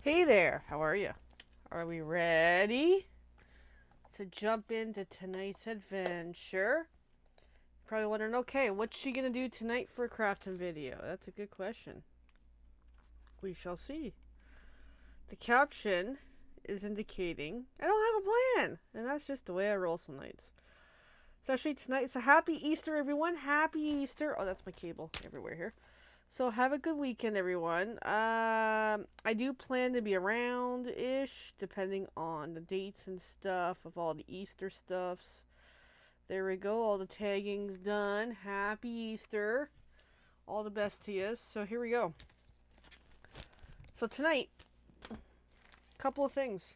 Hey there, how are you? Are we ready to jump into tonight's adventure? Probably wondering, okay, what's she gonna do tonight for a crafting video? That's a good question. We shall see. The caption is indicating I don't have a plan, and that's just the way I roll some nights. So actually tonight, so happy Easter, everyone! Happy Easter! Oh, that's my cable everywhere here. So have a good weekend, everyone. I do plan to be around-ish, depending on the dates and stuff of all the Easter stuffs. There we go, all the tagging's done. Happy Easter. All the best to you. So here we go. So tonight, a couple of things.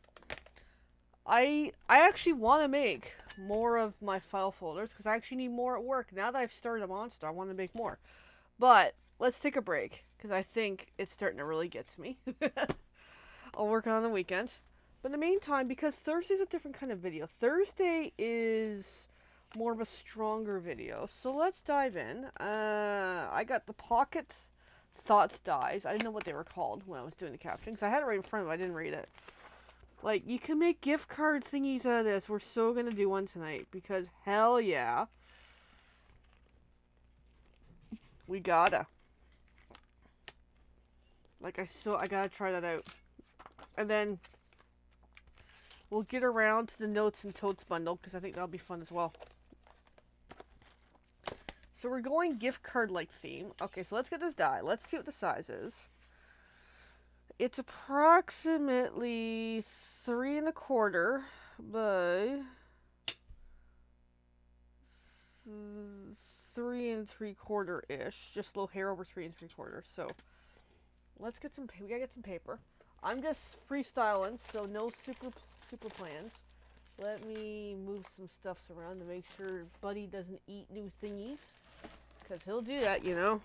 I actually want to make more of my file folders, because I actually need more at work. Now that I've started a monster, I want to make more. But let's take a break, because I think it's starting to really get to me. I'll work on the weekend. But in the meantime, because Thursday's a different kind of video, Thursday is more of a stronger video. So let's dive in. I got the Pocket Thoughts dies. I didn't know what they were called when I was doing the caption, because I had it right in front of me. I didn't read it. Like, you can make gift card thingies out of this. We're so going to do one tonight, because hell yeah. We gotta. Like, I gotta try that out. And then we'll get around to the Notes and Totes Bundle, because I think that'll be fun as well. So we're going gift card-like theme. Okay, so let's get this die. Let's see what the size is. It's approximately 3¼ by 3¾ ish. Just a little hair over 3¾ So let's get some. We gotta get some paper. I'm just freestyling, so no super plans. Let me move some stuffs around to make sure Buddy doesn't eat new thingies, because he'll do that, you know.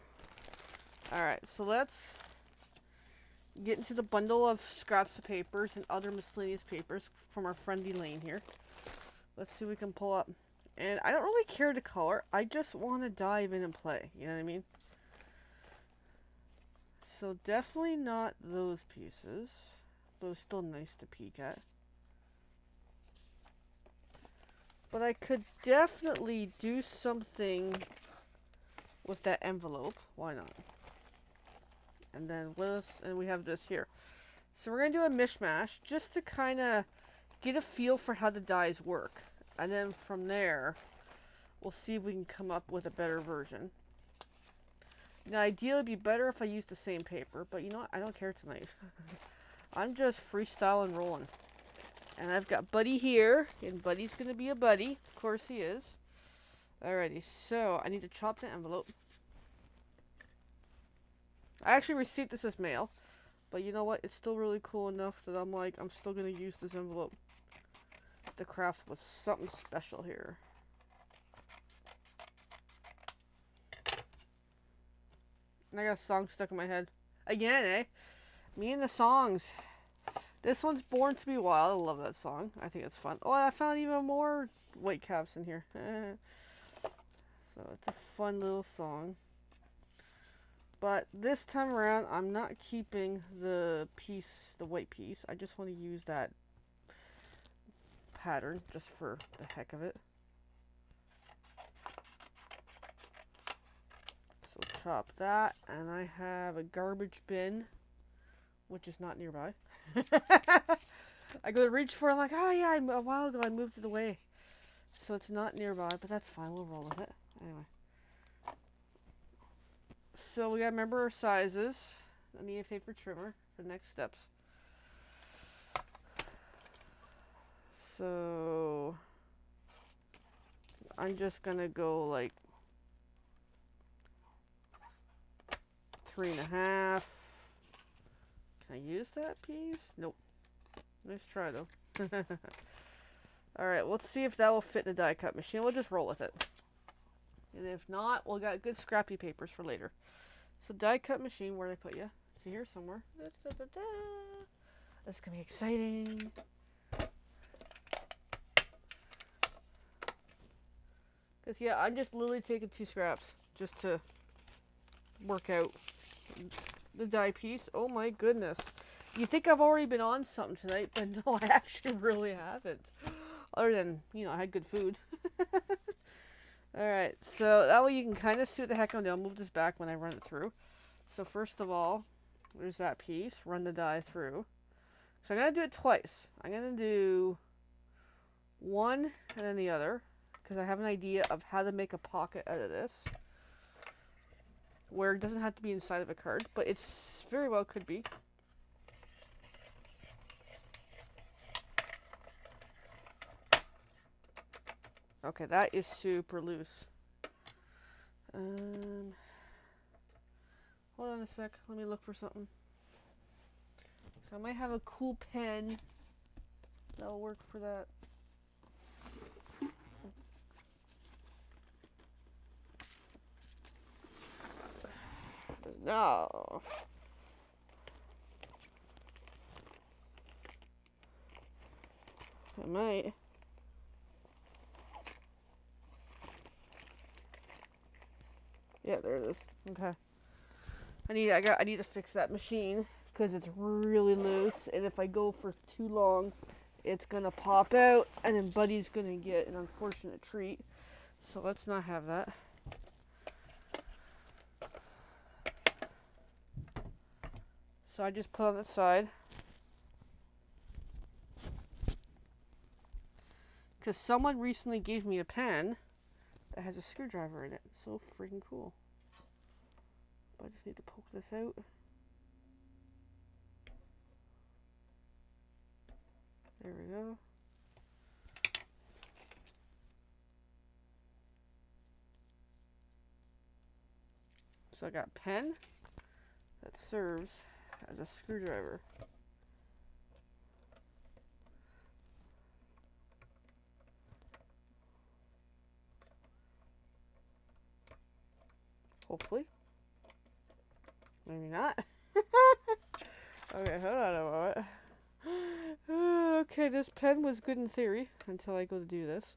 Alright, so let's get into the bundle of scraps of papers and other miscellaneous papers from our friendly Lane here. Let's see what we can pull up. And I don't really care to color. I just want to dive in and play. You know what I mean? So definitely not those pieces. But it's still nice to peek at. But I could definitely do something with that envelope. Why not? And then we have this here. So we're going to do a mishmash just to kind of get a feel for how the dies work. And then from there, we'll see if we can come up with a better version. Now, ideally, it'd be better if I used the same paper, but you know what? I don't care tonight. I'm just freestyling, rolling. And I've got Buddy here, and Buddy's going to be a buddy. Of course he is. Alrighty, so I need to chop the envelope. I actually received this as mail, but you know what? It's still really cool enough that I'm like, I'm still going to use this envelope to craft with something special here. And I got a song stuck in my head. Again, eh? Me and the songs. This one's Born to Be Wild. I love that song. I think it's fun. Oh, I found even more white caps in here. So it's a fun little song. But this time around, I'm not keeping the white piece. I just want to use that pattern just for the heck of it. So chop that, and I have a garbage bin, which is not nearby. I go to reach for it, I'm like, oh yeah, a while ago I moved it away. So it's not nearby, but that's fine, we'll roll with it. Anyway. So we gotta remember our sizes. I need a paper trimmer for the next steps. So I'm just gonna go like 3½. Can I use that piece? Nope. Nice try though. Alright, let's see if that will fit in the die cut machine. We'll just roll with it. And if not, we'll got good scrappy papers for later. So die cut machine, where did I put you? See here somewhere. That's gonna be exciting. Cause yeah, I'm just literally taking 2 scraps just to work out the die piece. Oh my goodness. You think I've already been on something tonight, but no, I actually really haven't. Other than, you know, I had good food. Alright, so that way you can kind of see what the heck I'm doing. I'll move this back when I run it through. So first of all, there's that piece. Run the die through. So I'm going to do it twice. I'm going to do one and then the other, because I have an idea of how to make a pocket out of this, where it doesn't have to be inside of a card, but it's very well could be. Okay, that is super loose. Hold on a sec. Let me look for something. So I might have a cool pen that'll work for that. No. I might. Yeah, there it is. Okay. I need to fix that machine because it's really loose, and if I go for too long, it's gonna pop out, and then Buddy's gonna get an unfortunate treat. So let's not have that. So I just put on the side. Because someone recently gave me a pen that has a screwdriver in it. So freaking cool. I just need to poke this out. There we go. So I got a pen that serves as a screwdriver. Hopefully. Maybe not. Okay, hold on a moment. Okay, this pen was good in theory until I go to do this.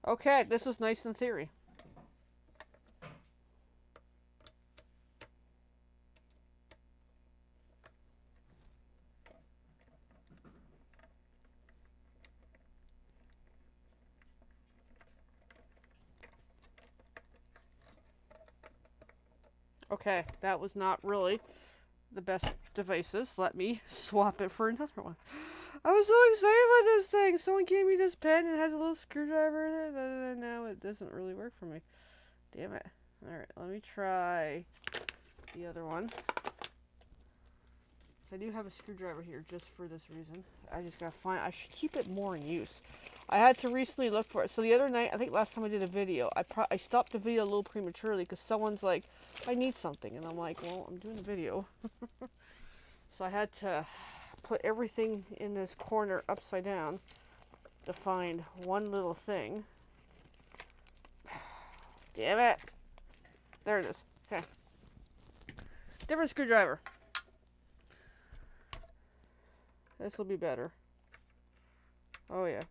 Okay, this was nice in theory. Okay, that was not really the best devices. Let me swap it for another one. I was so excited about this thing. Someone gave me this pen and it has a little screwdriver in it, and now it doesn't really work for me. Damn it. Alright, let me try the other one. I do have a screwdriver here just for this reason. I just gotta find, I should keep it more in use. I had to recently look for it. So the other night, I think last time I did a video, I stopped the video a little prematurely because someone's like, I need something. And I'm like, well, I'm doing a video. So I had to put everything in this corner upside down to find one little thing. Damn it. There it is. Okay. Different screwdriver. This will be better. Oh yeah.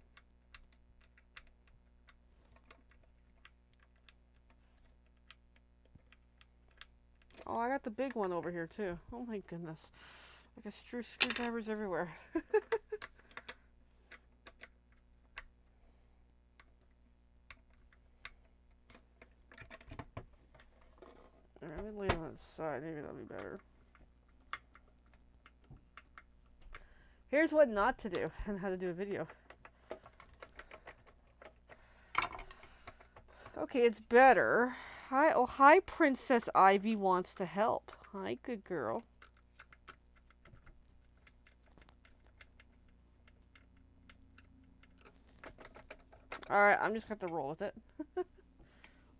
Oh, I got the big one over here too. Oh my goodness. I got screwdrivers everywhere. Alright, let me lay it on the side. Maybe that'll be better. Here's what not to do and how to do a video. Okay, it's better. Hi, oh hi, Princess Ivy wants to help. Hi, good girl. Alright, I'm just gonna have to roll with it.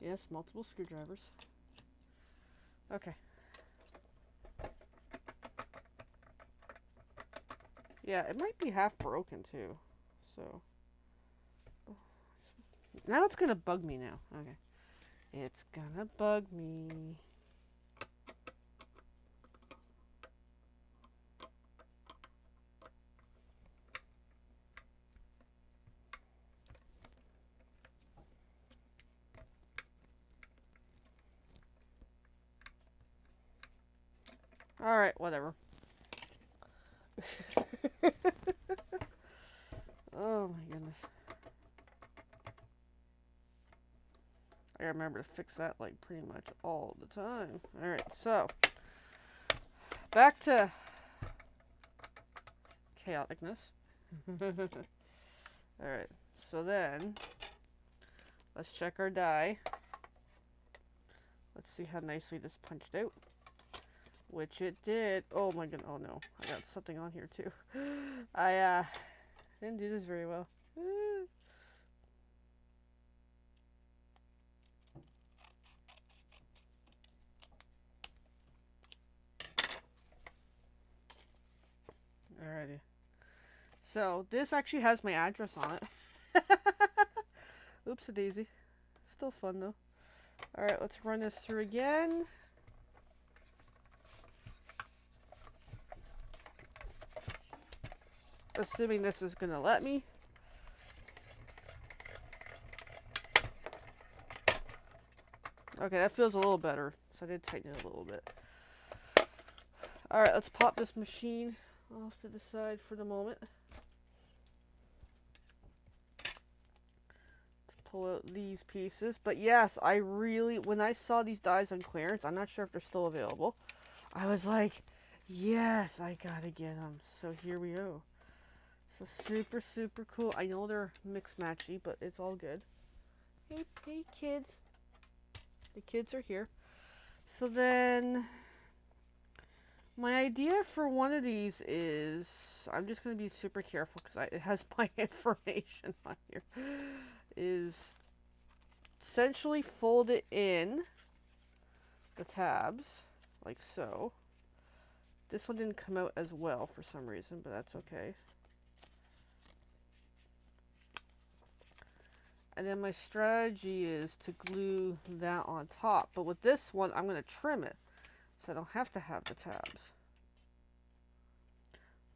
Yes, multiple screwdrivers. Okay. Yeah, it might be half broken too. So now it's gonna bug me now. Okay. It's gonna bug me. Alright, whatever. Oh my goodness. I gotta remember to fix that like pretty much all the time. Alright, so back to chaoticness. Alright, so then let's check our die. Let's see how nicely this punched out. Which it did. Oh my goodness. Oh no. I got something on here too. I didn't do this very well. Alrighty. So this actually has my address on it. Oops a daisy. Still fun though. Alright, let's run this through again. Assuming this is gonna let me. Okay, that feels a little better. So I did tighten it a little bit. Alright, let's pop this machine off to the side for the moment. Let's pull out these pieces. But yes, I really, when I saw these dies on clearance, I'm not sure if they're still available. I was like, yes, I gotta get them. So here we go. So super, super cool. I know they're mixed matchy, but it's all good. Hey, hey kids. The kids are here. So then, my idea for one of these is, I'm just going to be super careful because it has my information on here, is essentially fold it in the tabs, like so. This one didn't come out as well for some reason, but that's okay. And then my strategy is to glue that on top. But with this one, I'm going to trim it. So I don't have to have the tabs.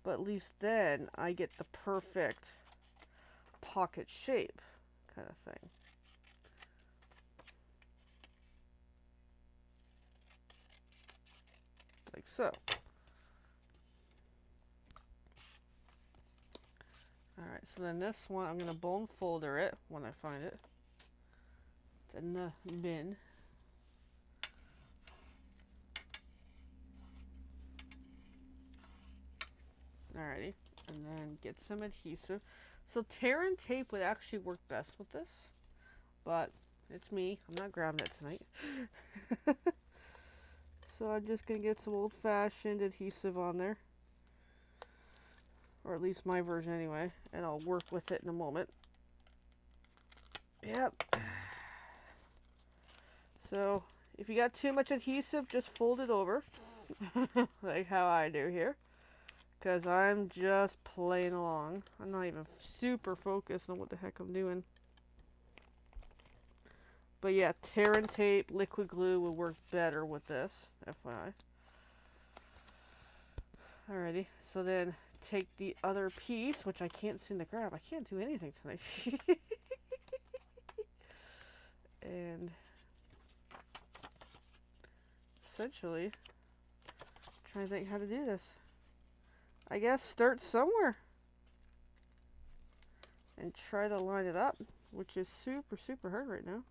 But at least then I get the perfect pocket shape kind of thing. Like so. Alright, so then this one, I'm going to bone folder it when I find it. It's in the bin. Alrighty, and then get some adhesive. So tear and tape would actually work best with this, but it's me. I'm not grabbing it tonight. So I'm just going to get some old-fashioned adhesive on there. Or at least my version anyway. And I'll work with it in a moment. Yep. So if you got too much adhesive, just fold it over. Like how I do here. Because I'm just playing along. I'm not even super focused on what the heck I'm doing. But yeah, tear and tape, liquid glue will work better with this. FYI. Alrighty. So then take the other piece, which I can't seem to grab. I can't do anything tonight. And essentially, trying to think how to do this. I guess start somewhere and try to line it up, which is super, super hard right now.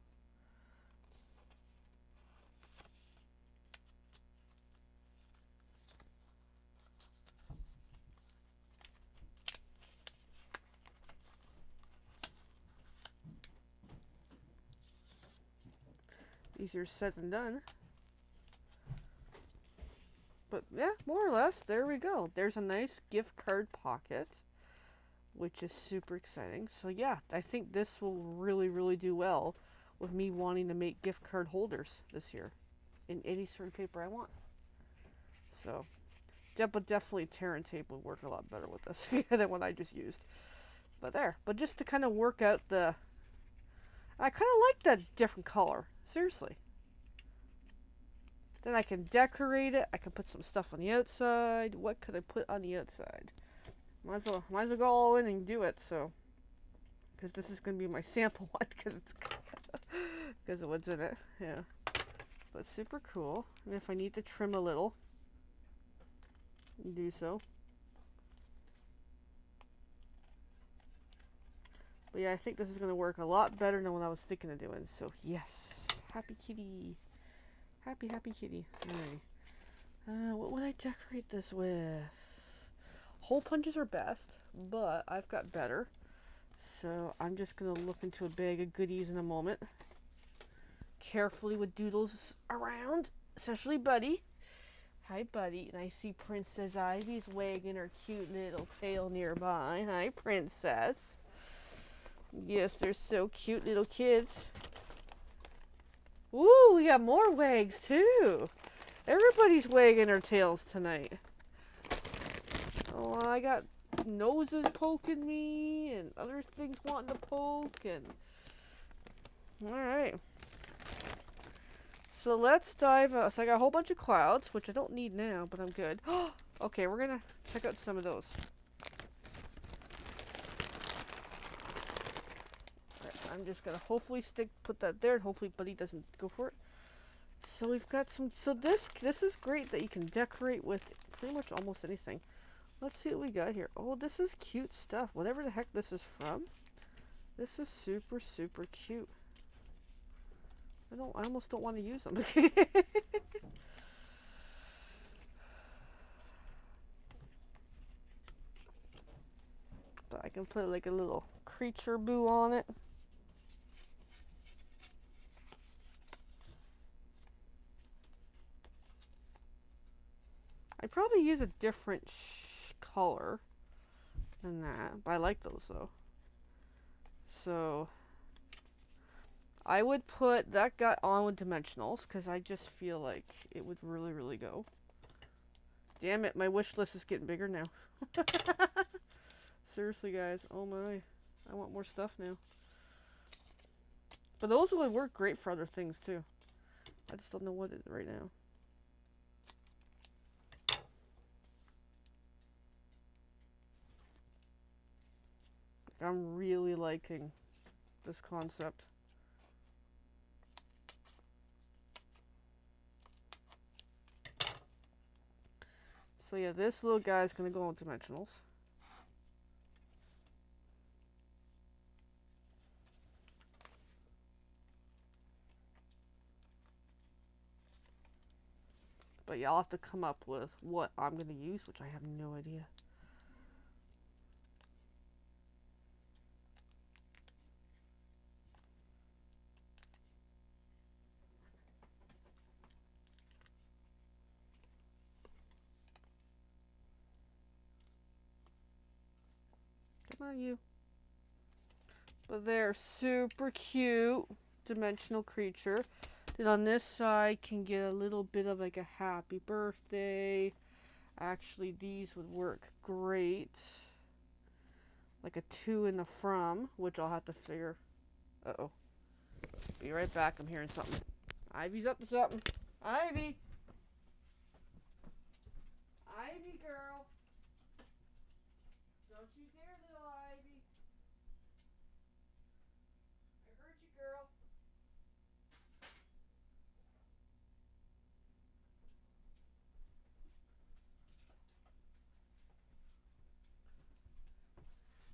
Easier said than done. But yeah, more or less, there we go. There's a nice gift card pocket, which is super exciting. So yeah, I think this will really, really do well with me wanting to make gift card holders this year in any sort of paper I want. So, but definitely tear and tape would work a lot better with this than what I just used. But there. But just to kind of work out the... I kind of like that different color. Seriously. Then I can decorate it. I can put some stuff on the outside. What could I put on the outside? Might as well go all in and do it. So, because this is going to be my sample one, because of what's in it. Yeah, but super cool. And if I need to trim a little, do so. But yeah, I think this is going to work a lot better than what I was thinking of doing. So yes, happy kitty. Happy, happy kitty. Alright. What would I decorate this with? Hole punches are best, but I've got better. So I'm just going to look into a bag of goodies in a moment. Carefully with doodles around, especially Buddy. Hi, Buddy. And I see Princess Ivy's wagging her cute little tail nearby. Hi, Princess. Yes, they're so cute little kids. Ooh, we got more wags too. Everybody's wagging their tails tonight. Oh, I got noses poking me and other things wanting to poke and... Alright. So let's dive... so I got a whole bunch of clouds, which I don't need now, but I'm good. Okay, we're gonna check out some of those. I'm just gonna hopefully put that there, and hopefully Buddy doesn't go for it. So we've got some. So this is great that you can decorate with pretty much almost anything. Let's see what we got here. Oh, this is cute stuff. Whatever the heck this is from, this is super super cute. I almost don't want to use them. But I can put like a little creature boo on it. I'd probably use a different color than that, but I like those though. So I would put that guy on with dimensionals because I just feel like it would really, really go. Damn it, my wish list is getting bigger now. Seriously, guys. Oh my. I want more stuff now. But those would work great for other things too. I just don't know what it is right now. I'm really liking this concept. So yeah, this little guy is going to go on dimensionals. But yeah, I'll have to come up with what I'm going to use, which I have no idea. Come on, you. But they're super cute dimensional creature. Then on this side can get a little bit of like a happy birthday. Actually, these would work great. Like a 2 in the from, which I'll have to figure. Uh-oh. Be right back. I'm hearing something. Ivy's up to something. Ivy! Ivy, girl! Don't you dare, little Ivy! I heard you, girl.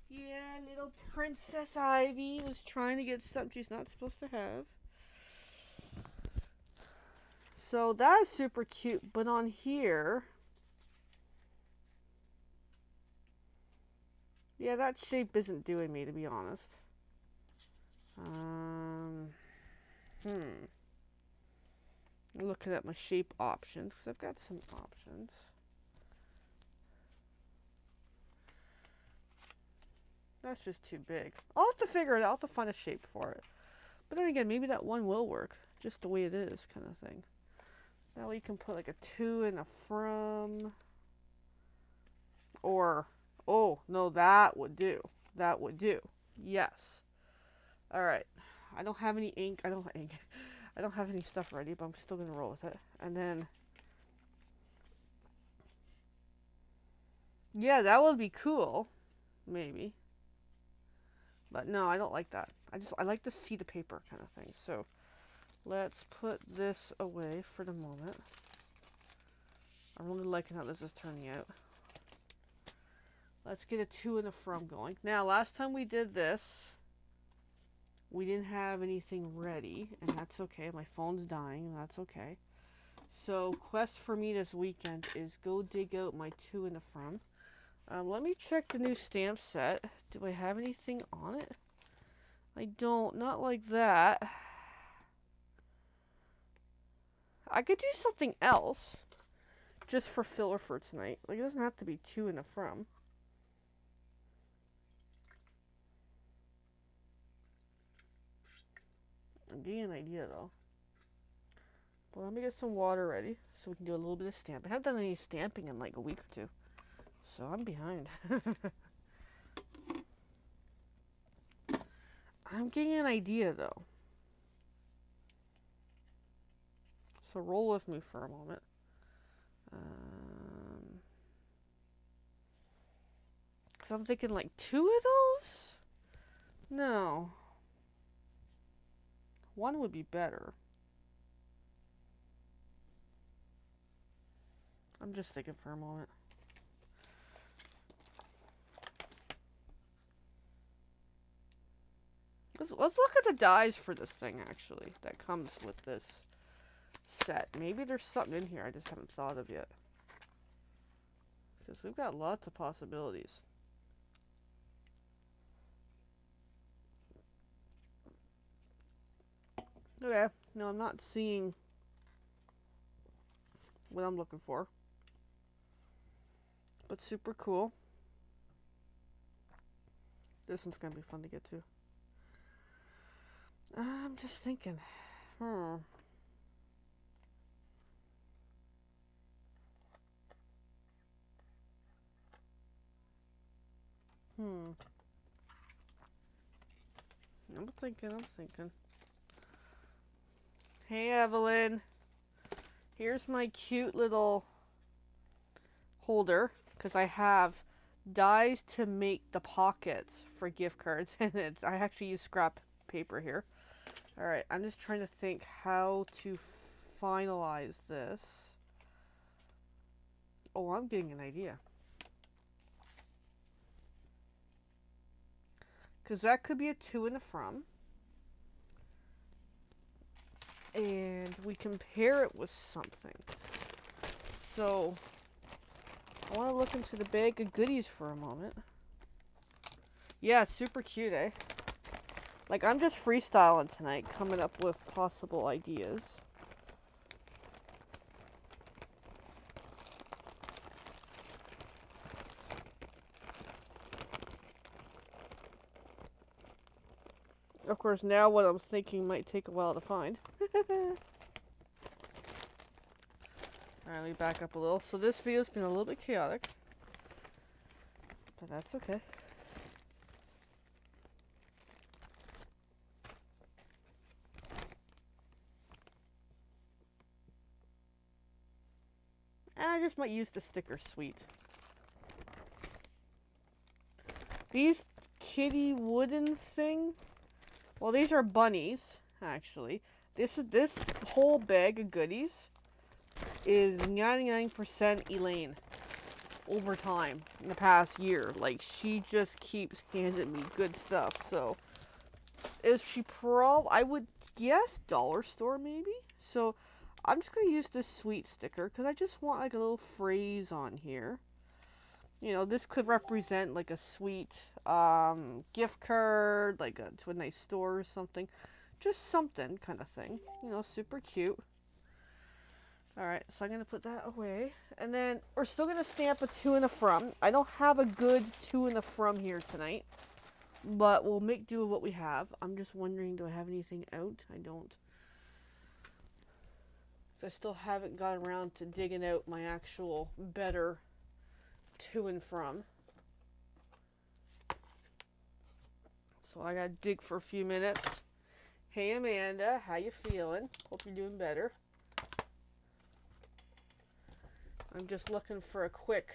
Yeah, little Princess Ivy was trying to get something she's not supposed to have. So that's super cute, but on here... Yeah, that shape isn't doing me, to be honest. Looking at my shape options, because I've got some options. That's just too big. I'll have to figure it out. I'll have to find a shape for it. But then again, maybe that one will work. Just the way it is, kind of thing. Now we can put like a 2 and a from. Or, oh, no, that would do. That would do. Yes. Alright. I don't have any ink. I don't have any stuff ready, but I'm still going to roll with it. And then... Yeah, that would be cool. Maybe. But no, I don't like that. I like to see the paper kind of thing. So let's put this away for the moment. I'm really liking how this is turning out. Let's get a to and a from going. Now, last time we did this, we didn't have anything ready, and that's okay. My phone's dying, and that's okay. So, quest for me this weekend is go dig out my to and a from. Let me check the new stamp set. Do I have anything on it? I don't. Not like that. I could do something else just for filler for tonight. Like, it doesn't have to be to and a from. I'm getting an idea, though. But let me get some water ready so we can do a little bit of stamping. I haven't done any stamping in like a week or two. So I'm behind. I'm getting an idea, though. So roll with me for a moment. Because I'm thinking like 2 of those? No. 1 would be better. I'm just thinking for a moment. Let's look at the dies for this thing, actually, that comes with this set. Maybe there's something in here I just haven't thought of yet. Because we've got lots of possibilities. Okay, no, I'm not seeing what I'm looking for. But super cool. This one's going to be fun to get to. I'm just thinking. I'm thinking. Hey, Evelyn. Here's my cute little holder. Because I have dies to make the pockets for gift cards. And I actually use scrap paper here. Alright, I'm just trying to think how to finalize this. Oh, I'm getting an idea. Because that could be a to and a from. And we compare it with something. So, I want to look into the bag of goodies for a moment. Yeah, it's super cute, eh? Like, I'm just freestyling tonight, coming up with possible ideas. Of course, now what I'm thinking might take a while to find. Alright, let me back up a little. So this video's been a little bit chaotic. But that's okay. And I just might use the sticker suite. These kitty wooden thing, well, these are bunnies, actually. This whole bag of goodies is 99% Elaine over time in the past year. Like, she just keeps handing me good stuff. So, is she I would guess dollar store maybe? So, I'm just going to use this sweet sticker because I just want like a little phrase on here. You know, this could represent like a sweet gift card, like to a nice store or something. Just something kind of thing. You know, super cute. Alright, so I'm going to put that away. And then we're still going to stamp a to and a from. I don't have a good to and a from here tonight. But we'll make do with what we have. I'm just wondering, do I have anything out? I don't. So I still haven't gotten around to digging out my actual better to and from. So I gotta dig for a few minutes. Hey Amanda, how you feeling? Hope you're doing better. I'm just looking for a quick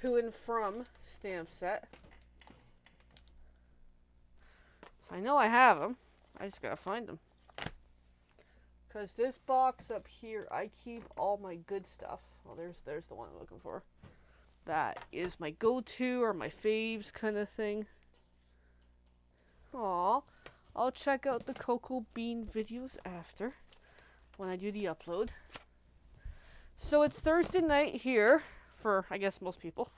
to and from stamp set. So I know I have them. I just gotta find them. Because this box up here, I keep all my good stuff. Well, there's the one I'm looking for. That is my go-to or my faves kind of thing. Aw, I'll check out the cocoa bean videos after, when I do the upload. So it's Thursday night here, for, I guess, most people.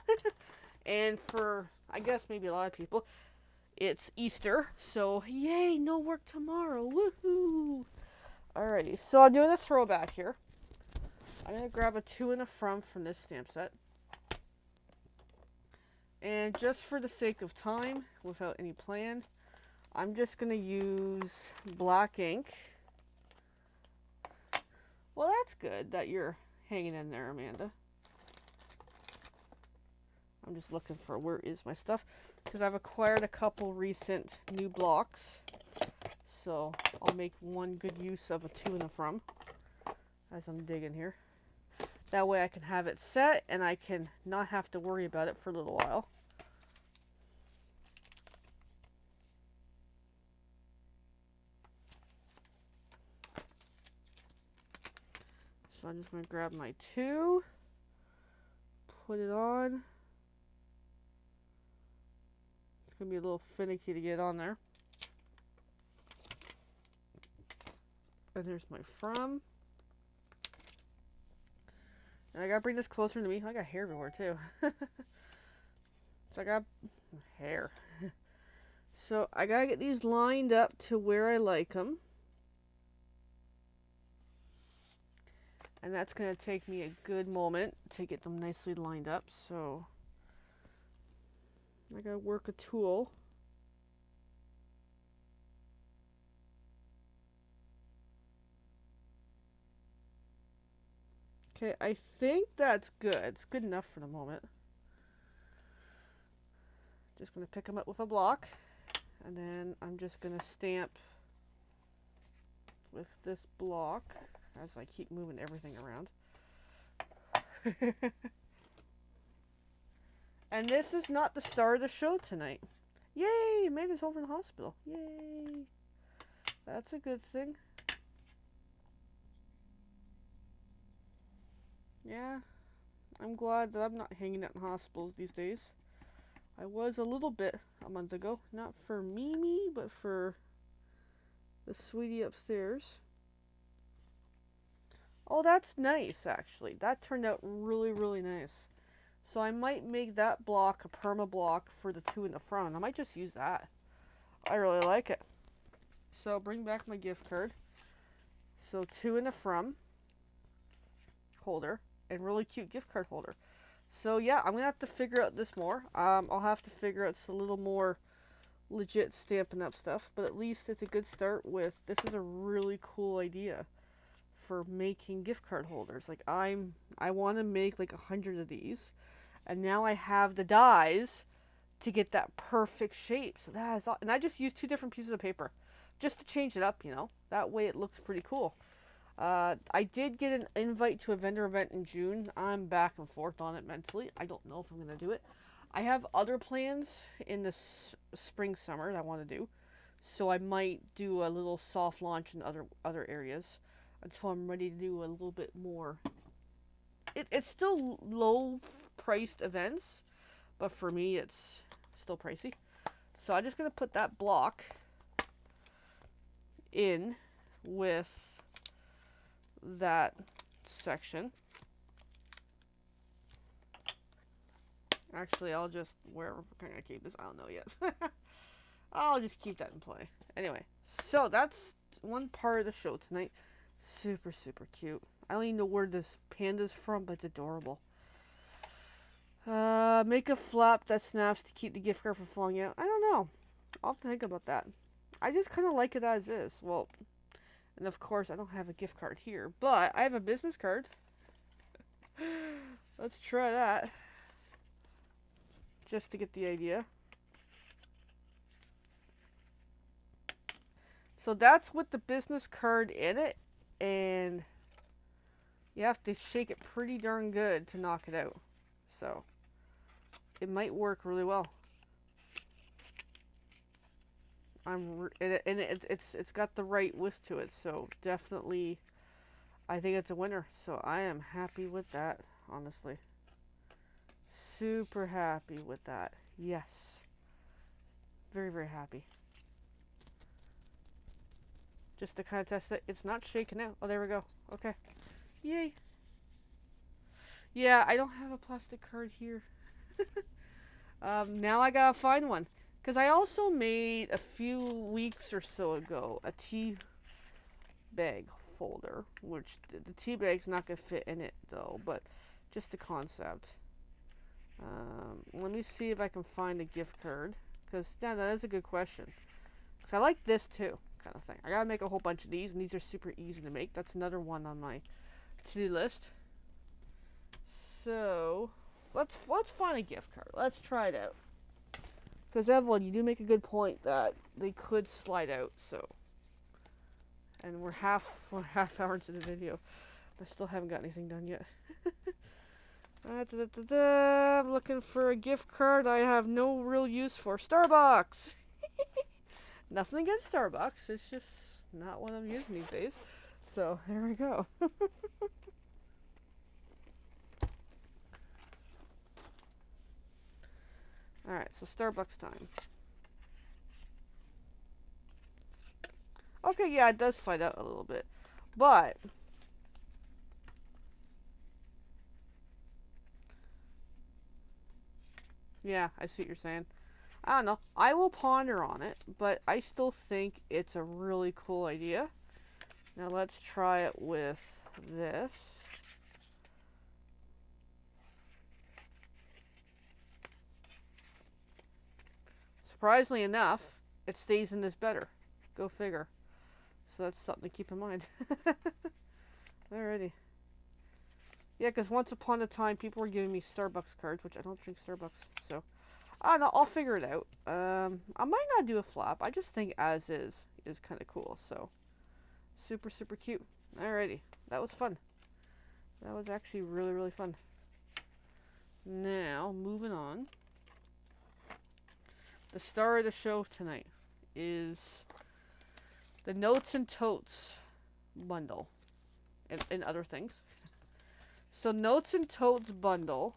And for, I guess, maybe a lot of people, it's Easter. So, yay, no work tomorrow. Woohoo! Alrighty, so I'm doing a throwback here. I'm going to grab a to and a from this stamp set. And just for the sake of time, without any plan, I'm just going to use black ink. Well, that's good that you're hanging in there, Amanda. I'm just looking for where is my stuff, because I've acquired a couple recent new blocks. So I'll make one good use of a to and a from as I'm digging here. That way I can have it set and I can not have to worry about it for a little while. So I'm just going to grab my 2, put it on. It's going to be a little finicky to get on there. And there's my from. And I gotta bring this closer to me. I got hair everywhere too. So I got hair. So I gotta get these lined up to where I like them. And that's gonna take me a good moment to get them nicely lined up. So I gotta work a tool. Okay, I think that's good. It's good enough for the moment. Just going to pick them up with a block. And then I'm just going to stamp with this block as I keep moving everything around. And this is not the star of the show tonight. Yay! Made this over in the hospital. Yay! That's a good thing. Yeah, I'm glad that I'm not hanging out in hospitals these days. I was a little bit a month ago. Not for Mimi, but for the sweetie upstairs. Oh, that's nice, actually. That turned out really, really nice. So I might make that block a perma block for the 2 in the front. I might just use that. I really like it. So bring back my gift card. So 2 in the from holder. And really cute gift card holder. So yeah, I'm gonna have to figure out this more. I'll have to figure out a little more legit Stampin' Up stuff, but at least it's a good start with, this is a really cool idea for making gift card holders. Like I want to make like 100 of these, and now I have the dies to get that perfect shape. So that is all, and I just used 2 different pieces of paper just to change it up, you know. That way it looks pretty cool. I did get an invite to a vendor event in June. I'm back and forth on it mentally. I don't know if I'm going to do it. I have other plans in the spring, summer that I want to do. So I might do a little soft launch in other areas until I'm ready to do a little bit more. It's still low-priced events, but for me it's still pricey. So I'm just going to put that block in with that section. Actually, I'll just, where can I keep this? I don't know yet. I'll just keep that in play. Anyway, so that's one part of the show tonight. Super, super cute. I don't even know where this panda's from, but it's adorable. Make a flap that snaps to keep the gift card from falling out. I don't know. I'll have to think about that. I just kind of like it as is. Well, and of course, I don't have a gift card here, but I have a business card. Let's try that. Just to get the idea. So that's with the business card in it, and you have to shake it pretty darn good to knock it out. So it might work really well. It's got the right width to it, so definitely I think it's a winner. So I am happy with that, honestly. Super happy with that. Yes. Very, very happy. Just to kind of test it. It's not shaking out. Oh, there we go. Okay. Yay. Yeah, I don't have a plastic card here. Now I gotta find one. Because I also made a few weeks or so ago a tea bag folder. Which the tea bag's not gonna fit in it though. But just the concept. Let me see if I can find a gift card. Because, yeah, that is a good question. Because I like this too, kind of thing. I gotta make a whole bunch of these, and these are super easy to make. That's another one on my to-do list. So, let's find a gift card. Let's try it out. Because, Evelyn, you do make a good point that they could slide out, so. And we're half hour into the video. I still haven't got anything done yet. I'm looking for a gift card I have no real use for. Starbucks! Nothing against Starbucks. It's just not what I'm using these days. So, there we go. Alright, so Starbucks time. Okay, yeah, it does slide out a little bit. But yeah, I see what you're saying. I don't know. I will ponder on it, but I still think it's a really cool idea. Now let's try it with this. Surprisingly enough, it stays in this better. Go figure. So that's something to keep in mind. Alrighty. Yeah, because once upon a time, people were giving me Starbucks cards, which I don't drink Starbucks, so I don't know. I'll figure it out. I might not do a flap. I just think as is kind of cool. So super, super cute. Alrighty, that was fun. That was actually really, really fun. Now moving on. The star of the show tonight is the Notes and Totes Bundle, and other things. So Notes and Totes Bundle.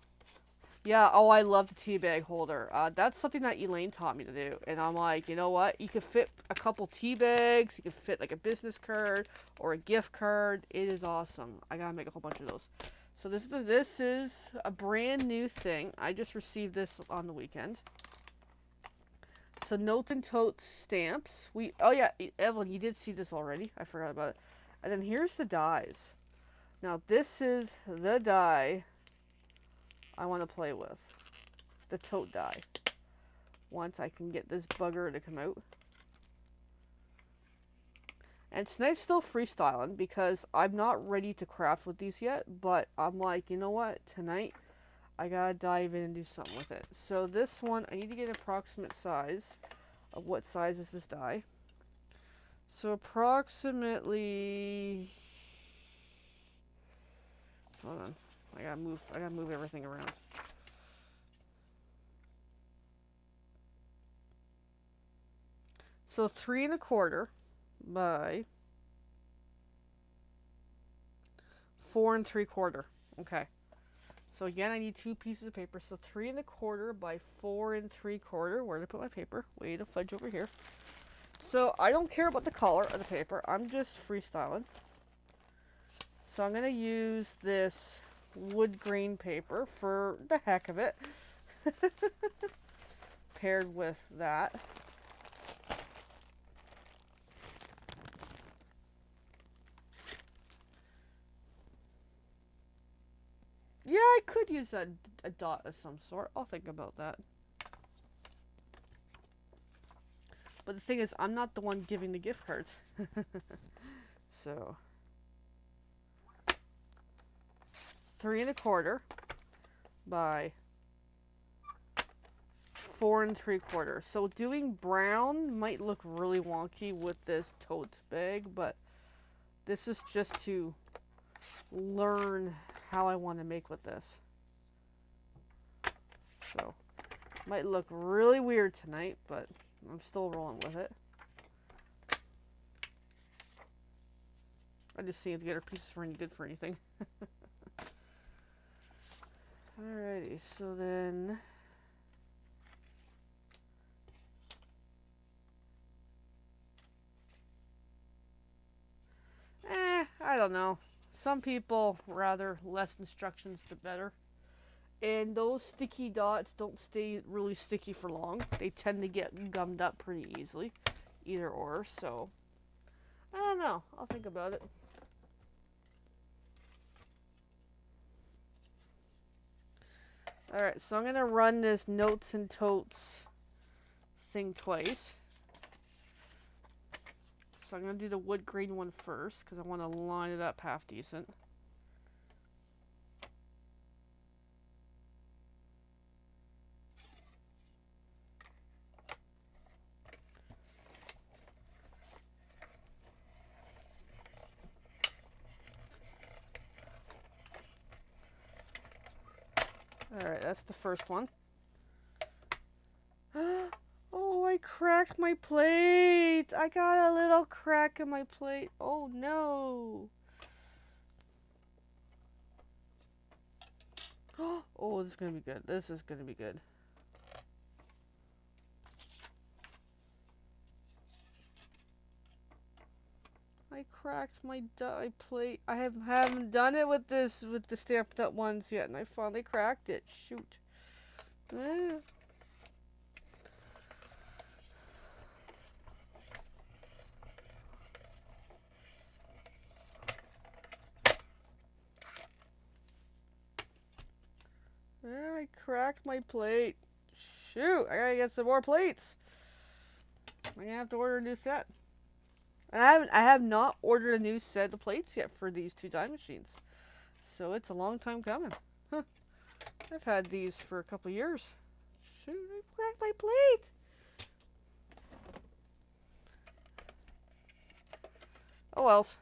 Yeah, oh, I love the tea bag holder. That's something that Elaine taught me to do. And I'm like, you know what? You could fit a couple tea bags. You could fit like a business card or a gift card. It is awesome. I gotta make a whole bunch of those. So this is a brand new thing. I just received this on the weekend. So Notes and Totes stamps. Oh yeah, Evelyn, you did see this already. I forgot about it. And then here's the dies. Now this is the die I want to play with. The tote die. Once I can get this bugger to come out. And tonight's still freestyling because I'm not ready to craft with these yet. But I'm like, you know what? Tonight I gotta dive in and do something with it. So this one, I need to get an approximate size of what size is this die. So approximately, hold on, I gotta move everything around. So 3 1/4 by 4 3/4. Okay. So again, I need 2 pieces of paper. So 3 1/4 by 4 3/4. Where did I put my paper? Way to fudge over here. So I don't care about the color of the paper. I'm just freestyling. So I'm going to use this wood grain paper for the heck of it. Paired with that. Yeah, I could use a dot of some sort. I'll think about that. But the thing is, I'm not the one giving the gift cards. So 3 1/4 by 4 3/4. So doing brown might look really wonky with this tote bag, but this is just to learn how I want to make with this. So might look really weird tonight, but I'm still rolling with it. I just see if the other pieces were any good for anything. Alrighty, so then... I don't know. Some people rather less instructions the better. And those sticky dots don't stay really sticky for long. They tend to get gummed up pretty easily. Either or, so... I don't know. I'll think about it. Alright, so I'm going to run this Notes and Totes thing twice. So I'm going to do the wood grain one first, because I want to line it up half decent. Alright, that's the first one. Oh, I cracked my plate! I got a little crack in my plate. Oh no! Oh, this is gonna be good. This is gonna be good. I cracked my die plate. I haven't done it with the stamped up ones yet, and I finally cracked it. Shoot. I cracked my plate. Shoot, I gotta get some more plates. I'm gonna have to order a new set. And I have not ordered a new set of plates yet for these two die machines. So it's a long time coming. Huh. I've had these for a couple years. Shoot, I cracked my plate. Oh else.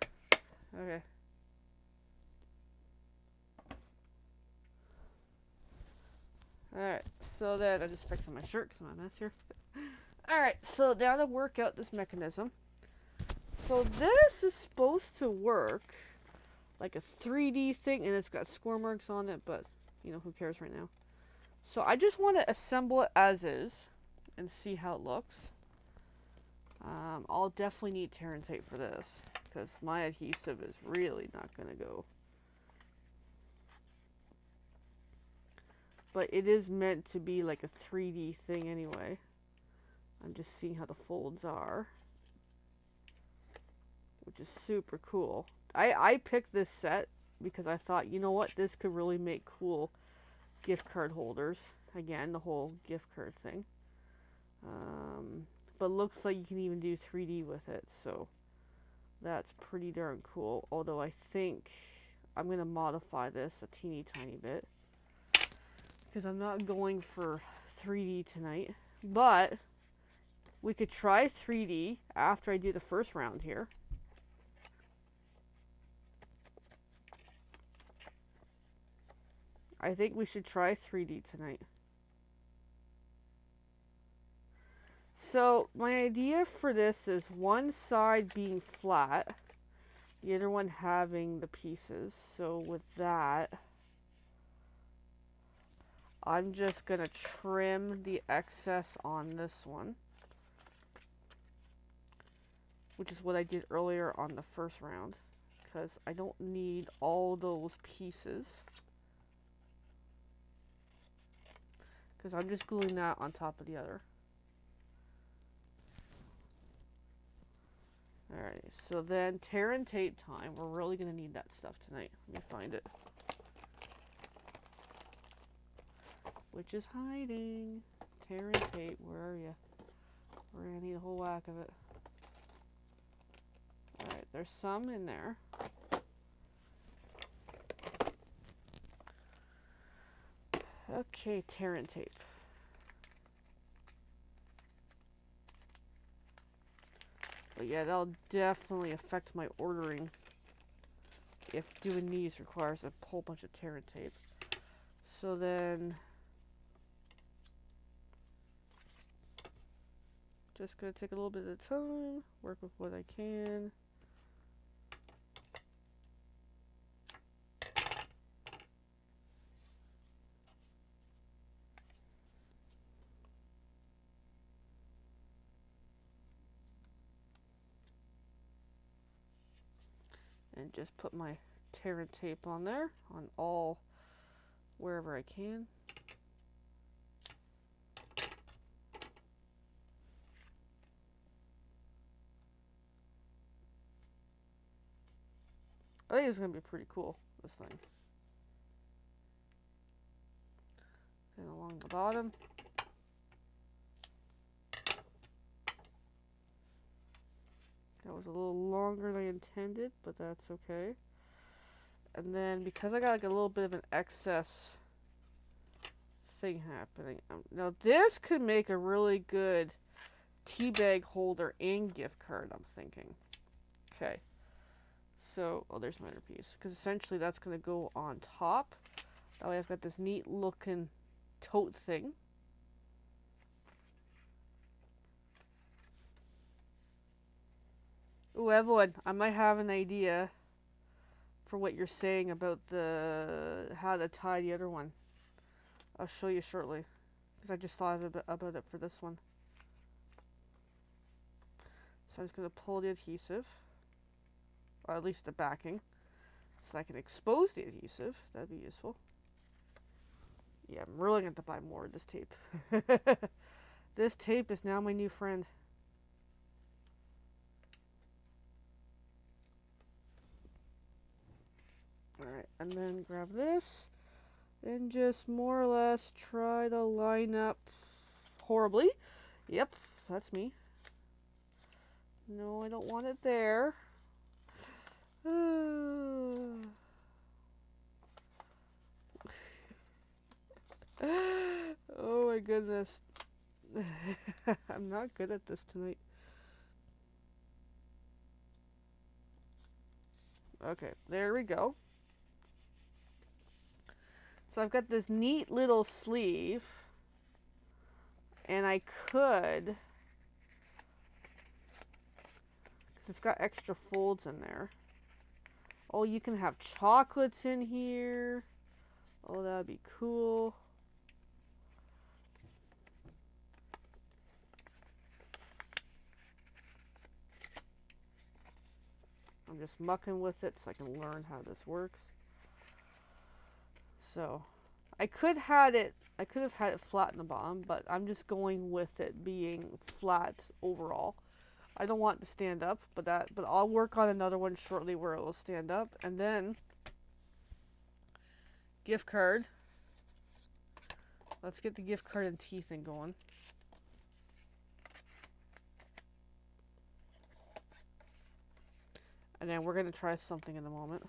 Okay. Alright, so then I'm just fixing my shirt because I'm a mess here. Alright, so now to work out this mechanism. So this is supposed to work like a 3D thing, and it's got score marks on it, but you know, who cares right now. So I just want to assemble it as is and see how it looks. I'll definitely need tear and tape for this because my adhesive is really not going to go. But it is meant to be like a 3D thing anyway. I'm just seeing how the folds are, which is super cool. I picked this set because I thought, you know what, this could really make cool gift card holders. Again, the whole gift card thing. But looks like you can even do 3D with it, so that's pretty darn cool. Although I think I'm going to modify this a teeny tiny bit because I'm not going for 3D tonight. But we could try 3D after I do the first round here. I think we should try 3D tonight. So my idea for this is one side being flat, the other one having the pieces. So with that, I'm just going to trim the excess on this one, which is what I did earlier on the first round, because I don't need all those pieces. Because I'm just gluing that on top of the other. Alright, so then tear and tape time. We're really going to need that stuff tonight. Let me find it. Which is hiding. Tear and tape, where are you? We're going to need a whole whack of it. Alright, there's some in there. Okay, tear and tape. But yeah, that'll definitely affect my ordering if doing these requires a whole bunch of tear and tape. So then, just gonna take a little bit of time, work with what I can. and just put my tear and tape on there, on all, wherever I can. I think it's going to be pretty cool, this thing. And along the bottom. That was a little longer than I intended, but that's okay. And then because I got like a little bit of an excess thing happening. Now this could make a really good tea bag holder and gift card, I'm thinking. Okay. So, oh, there's my other piece. Because essentially that's going to go on top. That way I've got this neat looking tote thing. Ooh, Evelyn, I might have an idea for what you're saying about the how to tie the other one. I'll show you shortly. Because I just thought about it for this one. So I'm just going to pull the adhesive. Or at least the backing. So I can expose the adhesive. That'd be useful. Yeah, I'm really going to buy more of this tape. This tape is now my new friend. Alright, and then grab this. And just more or less try to line up horribly. Yep, that's me. No, I don't want it there. Oh my goodness. I'm not good at this tonight. Okay, there we go. So I've got this neat little sleeve. And I could, because it's got extra folds in there. Oh, you can have chocolates in here. Oh, that'd be cool. I'm just mucking with it so I can learn how this works. So, I could have had it flat in the bottom, but I'm just going with it being flat overall. I don't want it to stand up, but I'll work on another one shortly where it will stand up. And then gift card. Let's get the gift card and tea thing going. And then we're going to try something in a moment.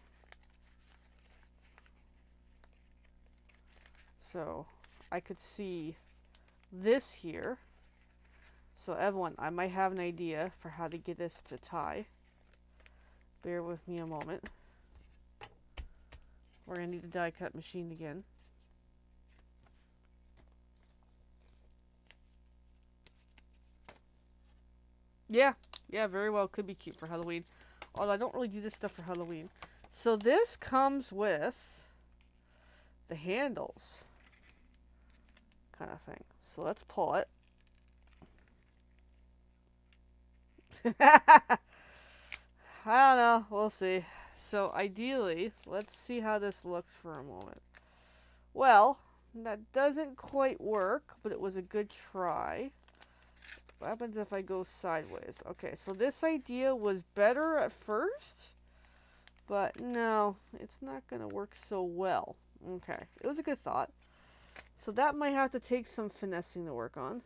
So, I could see this here. So, everyone, I might have an idea for how to get this to tie. Bear with me a moment. We're going to need the die cut machine again. Yeah, very well. Could be cute for Halloween. Although I don't really do this stuff for Halloween. So this comes with the handles kind of thing. So let's pull it. I don't know. We'll see. So ideally, let's see how this looks for a moment. Well, that doesn't quite work, but it was a good try. What happens if I go sideways? Okay, so this idea was better at first, but no, it's not going to work so well. Okay, it was a good thought. So that might have to take some finessing to work on.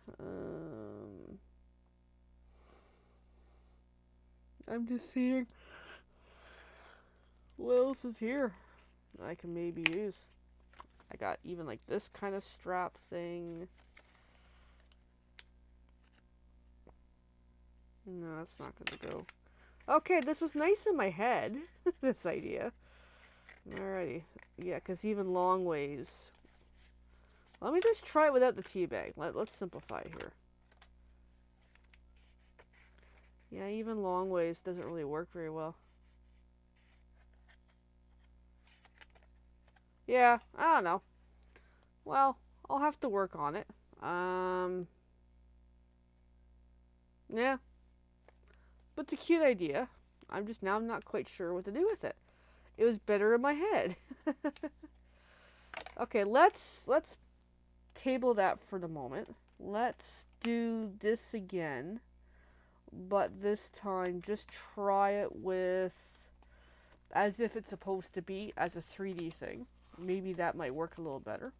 I'm just seeing what else is here I can maybe use. I got even like this kind of strap thing. No, that's not going to go. Okay, this was nice in my head, this idea. Alrighty. Yeah, because even long ways. Let me just try it without the tea bag. Let's simplify here. Yeah, even long ways doesn't really work very well. Yeah, I don't know. Well, I'll have to work on it. Yeah. But it's a cute idea. I'm not quite sure what to do with it. It was better in my head. Okay, let's table that for the moment. Let's do this again, but this time just try it with as if it's supposed to be as a 3D thing. Maybe that might work a little better.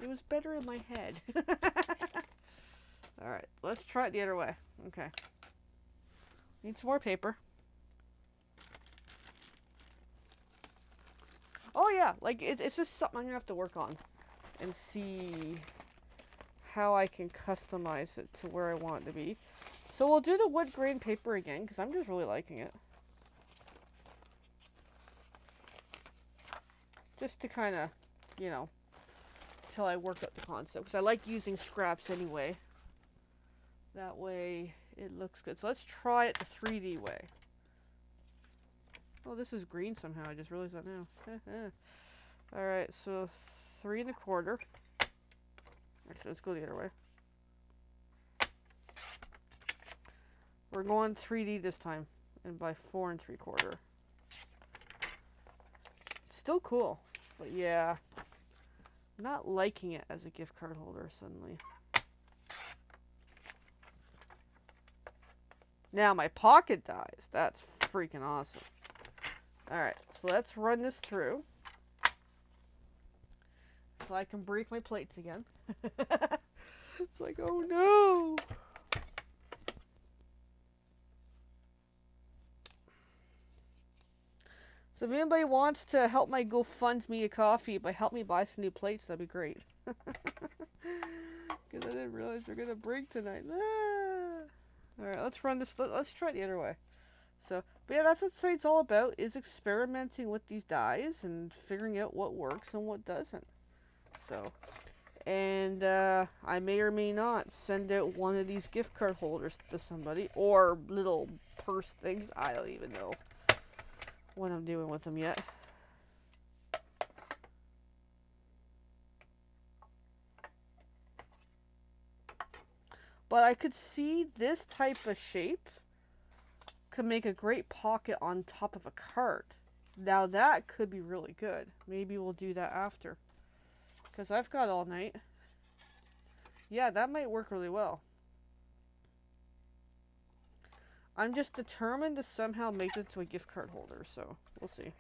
It was better in my head. Alright, let's try it the other way. Okay. Need some more paper. Oh yeah, like it's just something I'm gonna have to work on and see how I can customize it to where I want it to be. So we'll do the wood grain paper again because I'm just really liking it. Just to kind of, you know, till I work out the concept. Because I like using scraps anyway. That way it looks good. So let's try it the 3D way. Oh, this is green somehow. I just realized that now. Alright, so 3 1/4. Actually, let's go the other way. We're going 3D this time. And by 4 3/4. Still cool. But yeah. I'm not liking it as a gift card holder suddenly. Now my pocket dies. That's freaking awesome. Alright, so let's run this through. So I can break my plates again. It's like, oh no! So if anybody wants to help my GoFundMe a coffee by help me buy some new plates, that'd be great. Because I didn't realize they're gonna break tonight. Alright, let's run this. Let's try it the other way. So, but yeah, that's what tonight's all about, is experimenting with these dies and figuring out what works and what doesn't. So, and I may or may not send out one of these gift card holders to somebody, or little purse things. I don't even know what I'm doing with them yet. But I could see this type of shape could make a great pocket on top of a card. Now that could be really good. Maybe we'll do that after. Because I've got all night. Yeah, that might work really well. I'm just determined to somehow make this into a gift card holder, so we'll see.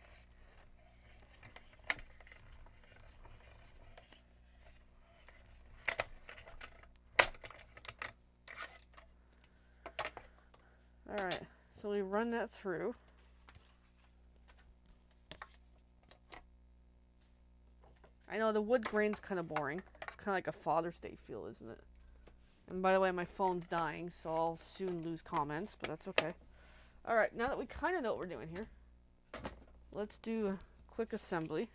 Alright, so we run that through. I know the wood grain's kind of boring. It's kind of like a Father's Day feel, isn't it? And by the way, my phone's dying, so I'll soon lose comments, but that's okay. Alright, now that we kind of know what we're doing here, let's do a quick assembly.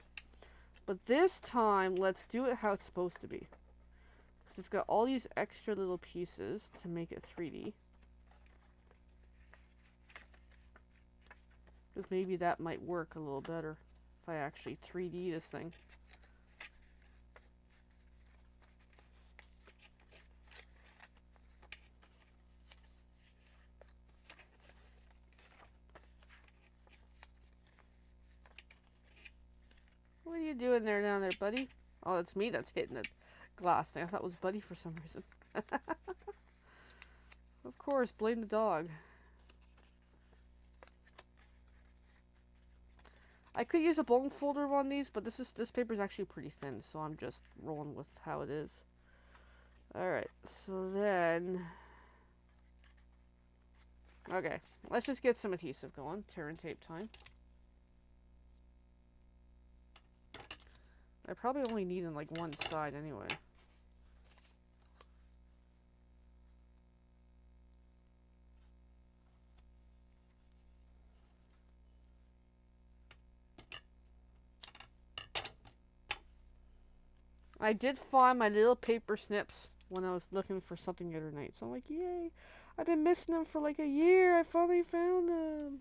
But this time, let's do it how it's supposed to be. Because it's got all these extra little pieces to make it 3D. Because maybe that might work a little better if I actually 3D this thing. What are you doing there down there, buddy? Oh, it's me that's hitting the glass thing. I thought it was Buddy for some reason. Of course, blame the dog. I could use a bone folder on these, but this paper is actually pretty thin, so I'm just rolling with how it is. Alright, so then... Okay, let's just get some adhesive going. Tear and tape time. I probably only need in like one side anyway. I did find my little paper snips when I was looking for something the other night. So I'm like, yay! I've been missing them for like a year. I finally found them.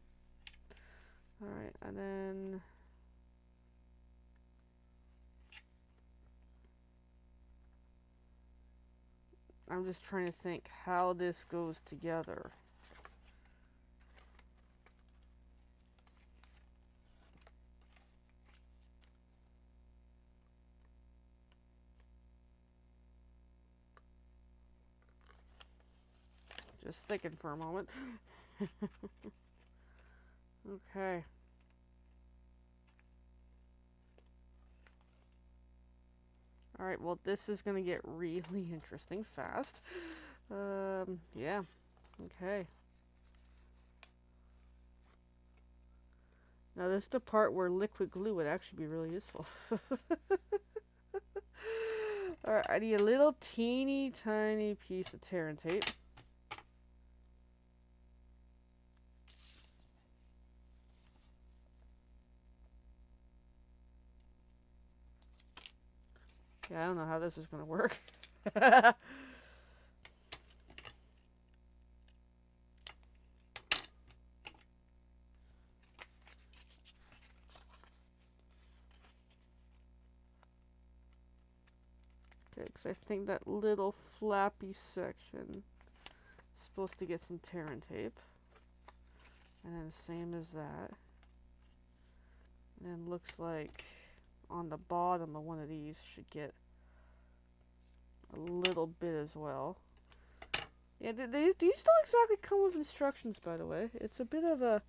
Alright, and then... I'm just trying to think how this goes together. Just thinking for a moment. Okay. Alright, well, this is going to get really interesting fast. Yeah. Okay. Now, this is the part where liquid glue would actually be really useful. Alright, I need a little teeny tiny piece of tear and tape. Yeah, I don't know how this is going to work. Okay, because I think that little flappy section is supposed to get some tear and tape. And then same as that. And then looks like on the bottom of one of these should get a little bit as well. Yeah, these don't exactly come with instructions, by the way. It's a bit of a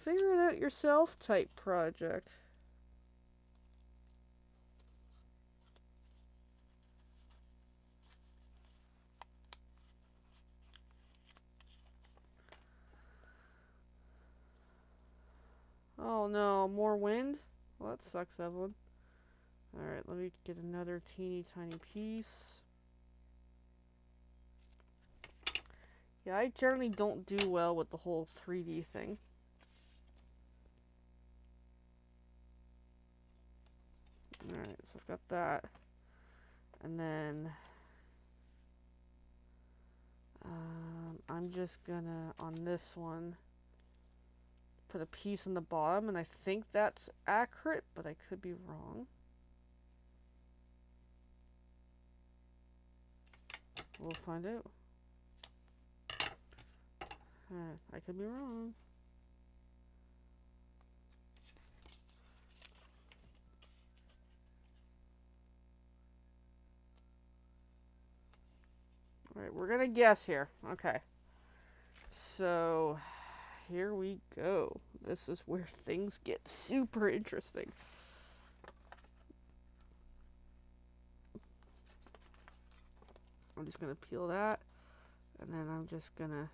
figure it out yourself type project. Oh no, more wind? Well, that sucks, Evelyn. Alright, let me get another teeny tiny piece. Yeah, I generally don't do well with the whole 3D thing. Alright, so I've got that. And then I'm just gonna, on this one, put a piece on the bottom, and I think that's accurate, but I could be wrong. We'll find out. I could be wrong. Alright, we're gonna guess here. Okay. So, here we go. This is where things get super interesting. I'm just gonna peel that, and then I'm just gonna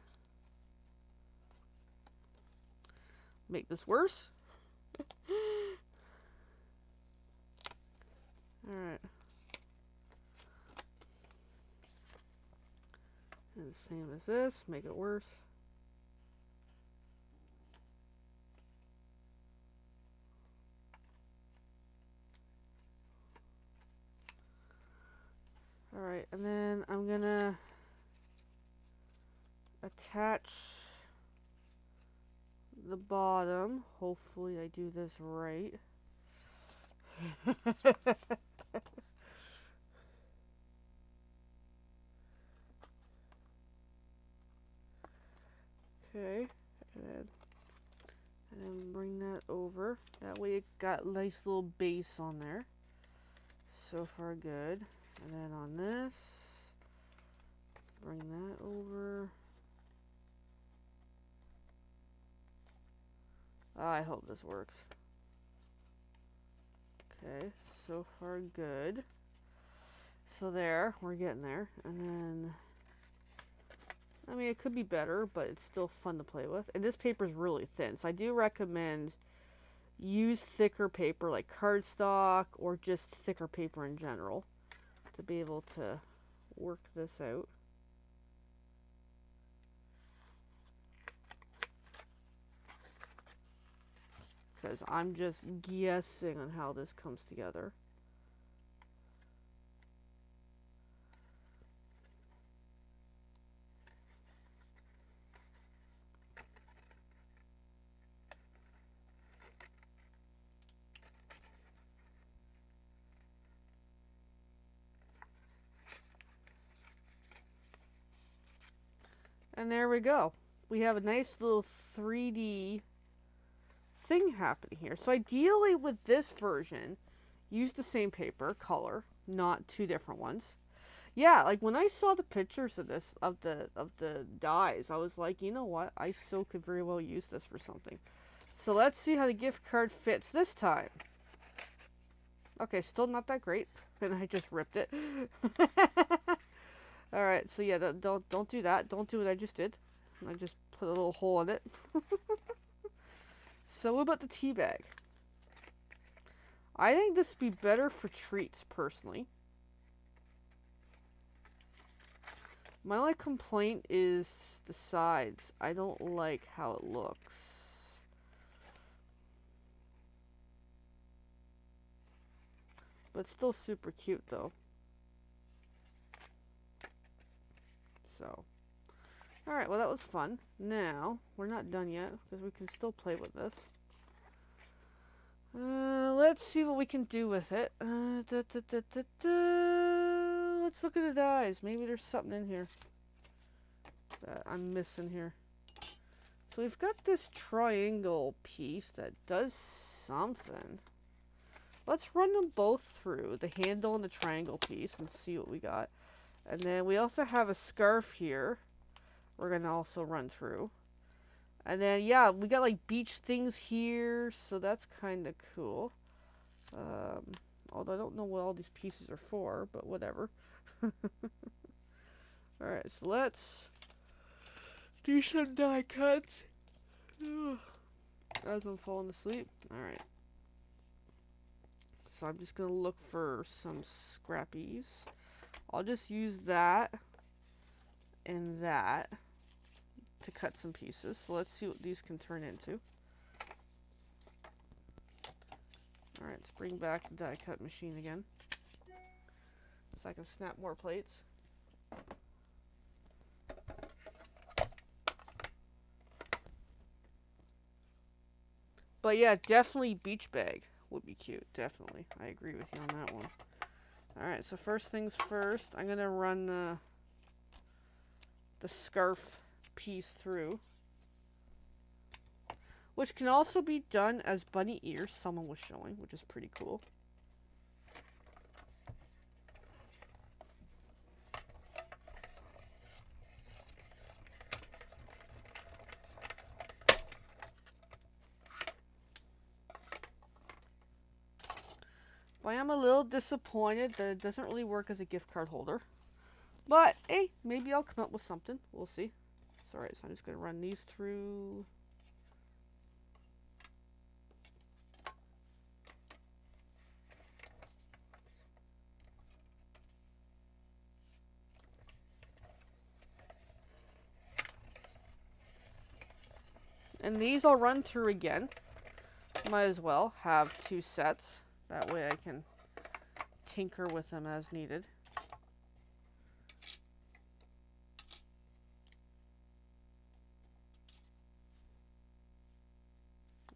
make this worse. Alright. And same as this, make it worse. Alright, and then I'm gonna attach the bottom. Hopefully I do this right. Okay, and then bring that over. That way it got a nice little base on there. So far good. And then on this, bring that over. I hope this works. Okay, so far good. So there, we're getting there. And then, I mean, it could be better, but it's still fun to play with. And this paper is really thin, so I do recommend use thicker paper like cardstock or just thicker paper in general to be able to work this out. Because I'm just guessing on how this comes together. And there we go. We have a nice little 3D thing happening here. So ideally with this version, use the same paper, color, not two different ones. Yeah, like when I saw the pictures of this, of the dies, I was like, you know what? I so could very well use this for something. So let's see how the gift card fits this time. Okay, still not that great. And I just ripped it. Alright, so yeah, don't do that. Don't do what I just did. I just put a little hole in it. So what about the tea bag? I think this would be better for treats, personally. My only complaint is the sides. I don't like how it looks. But still super cute, though. So. Alright, well that was fun. Now, we're not done yet, because we can still play with this. Let's see what we can do with it. Let's look at the dies. Maybe there's something in here that I'm missing here. So we've got this triangle piece that does something. Let's run them both through, the handle and the triangle piece, and see what we got. And then we also have a scarf here we're going to also run through. And then, yeah, we got like beach things here, so that's kind of cool. Although I don't know what all these pieces are for, but whatever. Alright, so let's do some die cuts. As I'm falling asleep. Alright. So I'm just going to look for some scrappies. I'll just use that and that to cut some pieces. So let's see what these can turn into. Alright, let's bring back the die cut machine again, so I can snap more plates. But yeah, definitely beach bag would be cute. Definitely. I agree with you on that one. Alright, so first things first, I'm going to run the scarf piece through, which can also be done as bunny ears, someone was showing, which is pretty cool. But I am a little disappointed that it doesn't really work as a gift card holder. But, hey, maybe I'll come up with something. We'll see. It's alright, so I'm just going to run these through. And these I'll run through again. Might as well have two sets. That way I can tinker with them as needed.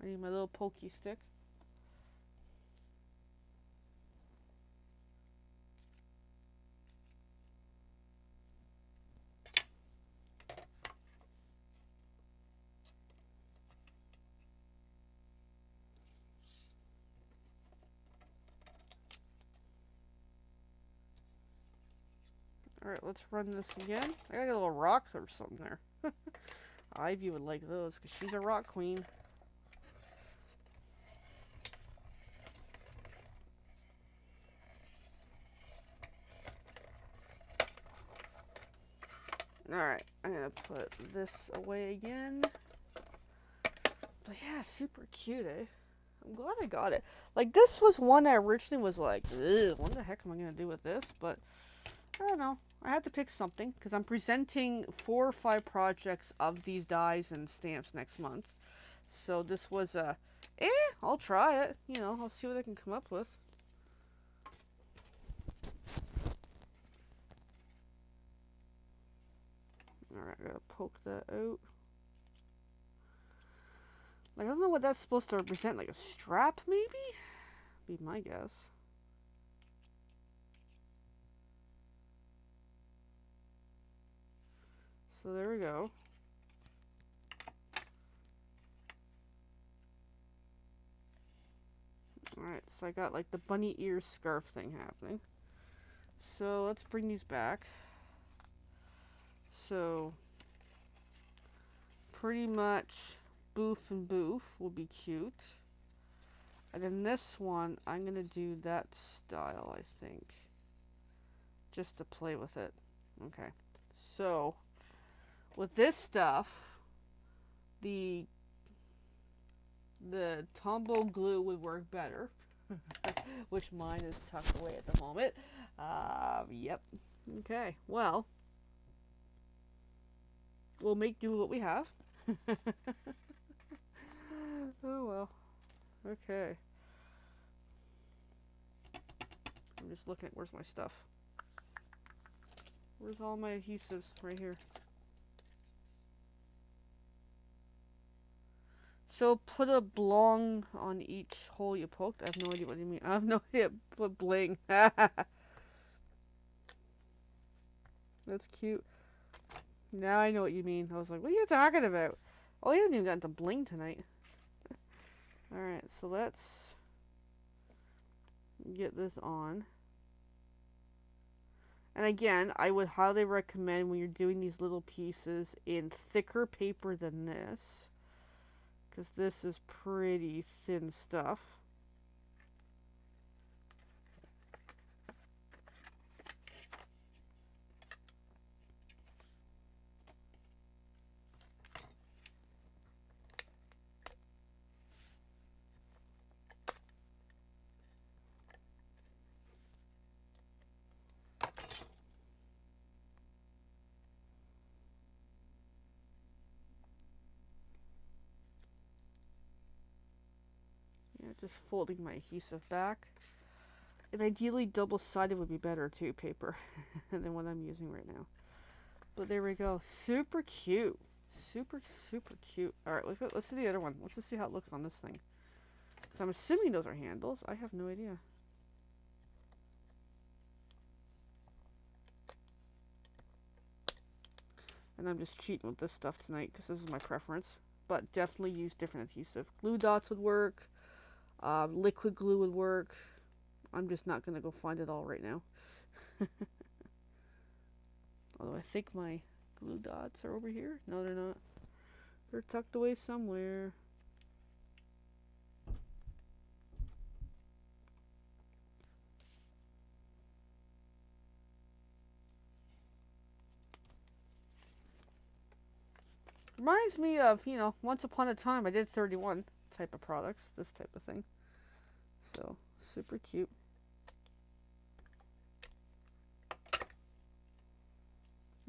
I need my little pokey stick. Alright, let's run this again. I got a little rock or something there. Ivy would like those because she's a rock queen. Alright, I'm going to put this away again. But yeah, super cute, eh? I'm glad I got it. Like, this was one I originally was like, ugh, what the heck am I going to do with this? But, I don't know. I had to pick something, because I'm presenting 4 or 5 projects of these dies and stamps next month. So this was a, I'll try it. You know, I'll see what I can come up with. Alright, I gotta poke that out. Like, I don't know what that's supposed to represent. Like a strap, maybe? Be my guess. So there we go. Alright, so I got like the bunny ear scarf thing happening. So let's bring these back. So pretty much boof and boof will be cute. And then this one, I'm going to do that style, I think. Just to play with it. Okay. So with this stuff, the Tombow glue would work better. Which mine is tucked away at the moment. Yep. Okay. Well, we'll make do with what we have. Oh well. Okay. I'm just looking at where's my stuff. Where's all my adhesives? Right here. So put a blong on each hole you poked. I have no idea what you mean. I have no idea. Put bling. That's cute. Now I know what you mean. I was like, what are you talking about? Oh, you haven't even gotten to bling tonight. Alright, so let's get this on. And again, I would highly recommend when you're doing these little pieces in thicker paper than this. Because this is pretty thin stuff. Yeah, just folding my adhesive back. And ideally double-sided would be better too, paper, than what I'm using right now. But there we go. Super cute. Super, super cute. Alright, let's do the other one. Let's just see how it looks on this thing. So I'm assuming those are handles. I have no idea. And I'm just cheating with this stuff tonight because this is my preference. But definitely use different adhesive. Glue dots would work. Liquid glue would work. I'm just not going to go find it all right now. Although I think my glue dots are over here. No, they're not. They're tucked away somewhere. Reminds me of, you know, once upon a time I did 31 type of products. This type of thing. So, super cute.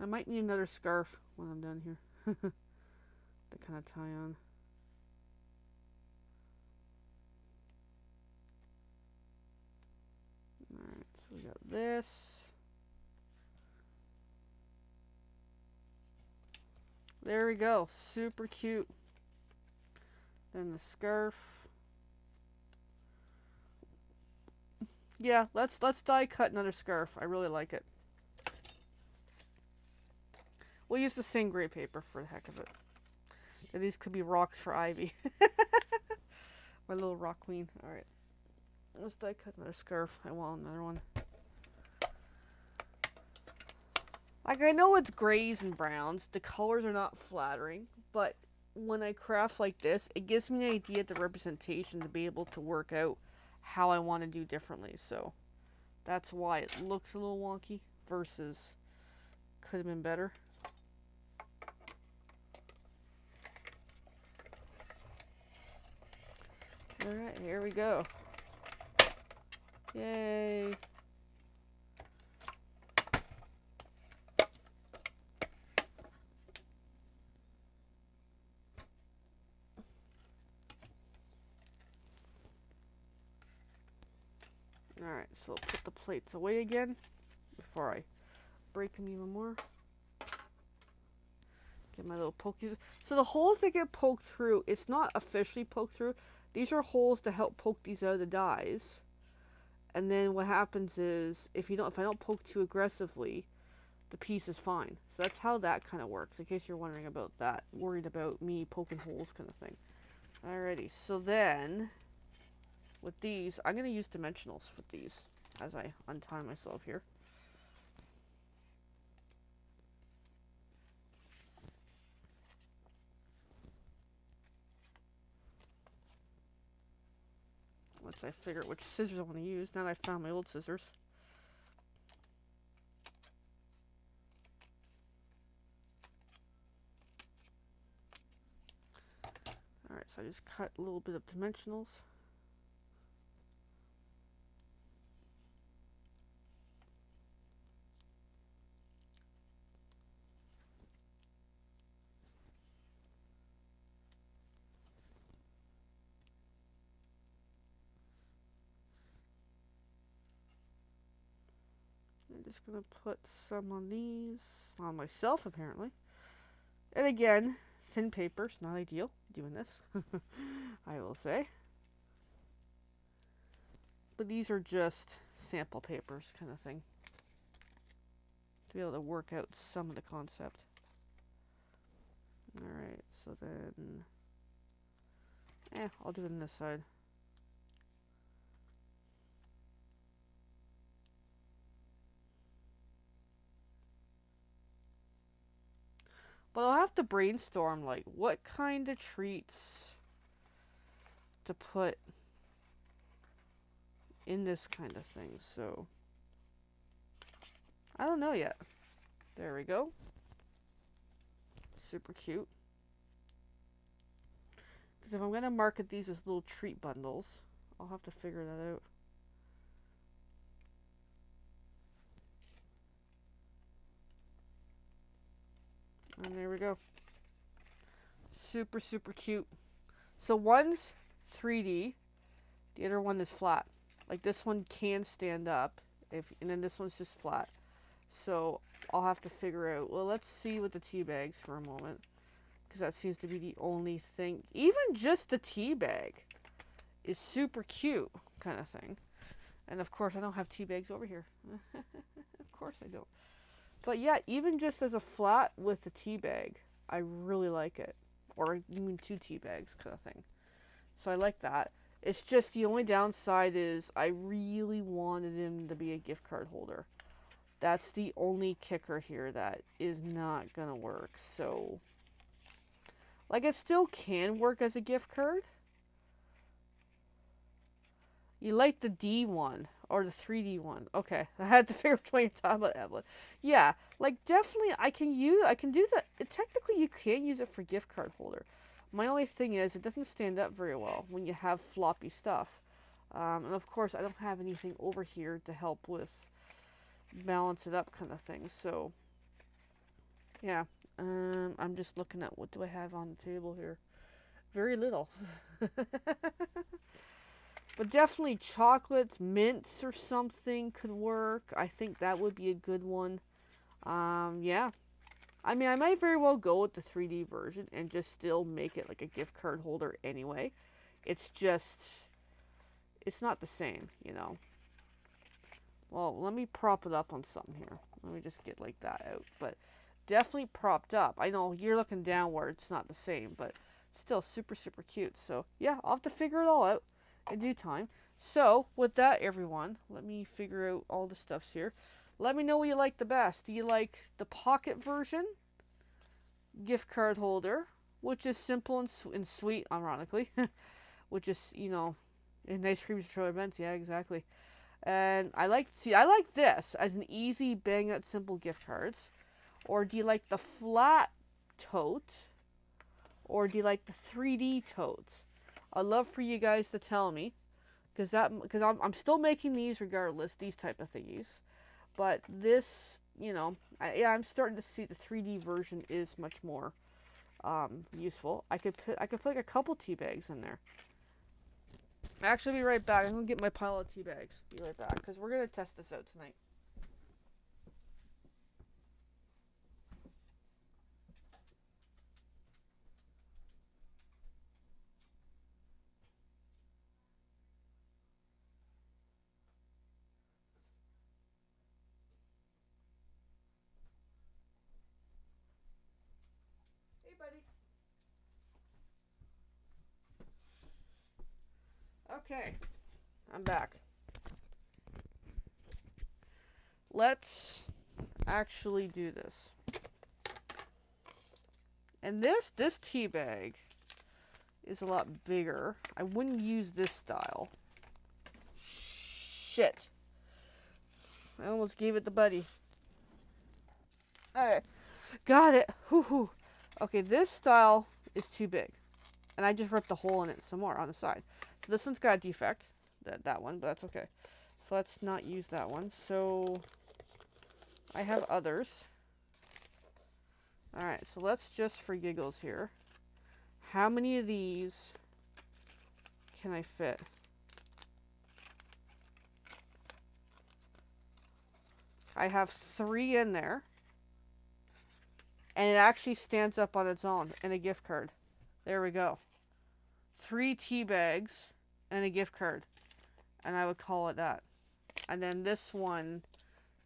I might need another scarf when I'm done here. To kind of tie on. Alright, so we got this. There we go. Super cute. Then the scarf. Yeah, let's die cut another scarf. I really like it. We'll use the same gray paper for the heck of it. And these could be rocks for Ivy. My little rock queen. Alright. Let's die cut another scarf. I want another one. Like, I know it's grays and browns. The colors are not flattering. But when I craft like this, it gives me an idea of the representation to be able to work out how I want to do differently. So, that's why it looks a little wonky versus could have been better. Alright, here we go. Yay. Alright, so put the plates away again before I break them even more. Get my little pokies. So the holes that get poked through, it's not officially poked through. These are holes to help poke these out of the dies. And then what happens is, if I don't poke too aggressively, the piece is fine. So that's how that kind of works, in case you're wondering about that, worried about me poking holes kind of thing. Alrighty, so then with these, I'm going to use dimensionals with these as I untie myself here. Once I figure out which scissors I want to use, now that I found my old scissors. Alright, so I just cut a little bit of dimensionals. I'm just going to put some on these, on myself apparently. And again, thin paper's not ideal doing this, I will say. But these are just sample papers kind of thing, to be able to work out some of the concept. Alright, so then, I'll do it on this side. But I'll have to brainstorm, like, what kind of treats to put in this kind of thing. So, I don't know yet. There we go. Super cute. Because if I'm going to market these as little treat bundles, I'll have to figure that out. And there we go. Super, super cute. So one's 3D, the other one is flat. Like this one can stand up, and then this one's just flat. So I'll have to figure out, well, let's see with the tea bags for a moment, because that seems to be the only thing. Even just the tea bag is super cute kind of thing. And of course I don't have tea bags over here. Of course I don't. But yeah, even just as a flat with the tea bag, I really like it. Or even 2 tea bags kind of thing. So I like that. It's just the only downside is I really wanted him to be a gift card holder. That's the only kicker here that is not going to work. So, like, it still can work as a gift card. You like the D one or the 3D one. Okay, I had to figure out what you're talking about, Evelyn. Yeah, like definitely I can do that. Technically you can use it for gift card holder. My only thing is it doesn't stand up very well when you have floppy stuff. And of course I don't have anything over here to help with balance it up kind of thing. So yeah, I'm just looking at what do I have on the table here. Very little. But definitely chocolates, mints or something could work. I think that would be a good one. Yeah. I mean, I might very well go with the 3D version and just still make it like a gift card holder anyway. It's just, it's not the same, you know. Well, let me prop it up on something here. Let me just get like that out. But definitely propped up. I know you're looking downward. It's not the same, but still super, super cute. So, yeah, I'll have to figure it all out in due time. So, with that, everyone, let me figure out all the stuffs here. Let me know what you like the best. Do you like the pocket version? Gift card holder, which is simple and sweet, ironically. Which is, you know, in ice cream show events. Yeah, exactly. And I like this as an easy bang out simple gift cards. Or do you like the flat tote? Or do you like the 3D tote? I'd love for you guys to tell me, because I'm still making these regardless, these type of thingies. But this, you know, I'm starting to see the 3D version is much more useful. I could put like a couple tea bags in there. Actually, be right back. I'm gonna get my pile of tea bags. Be right back, because we're gonna test this out tonight. buddy. Okay, I'm back. Let's actually do this. And this tea bag is a lot bigger. I wouldn't use this style. Shit. I almost gave it to Buddy. Alright. Got it. Hoo-hoo. Okay, this style is too big. And I just ripped a hole in it some more on the side. So this one's got a defect. That one, but that's okay. So let's not use that one. So I have others. Alright, so let's just for giggles here. How many of these can I fit? I have 3 in there. And it actually stands up on its own in a gift card. There we go. 3 tea bags and a gift card. And I would call it that. And then this one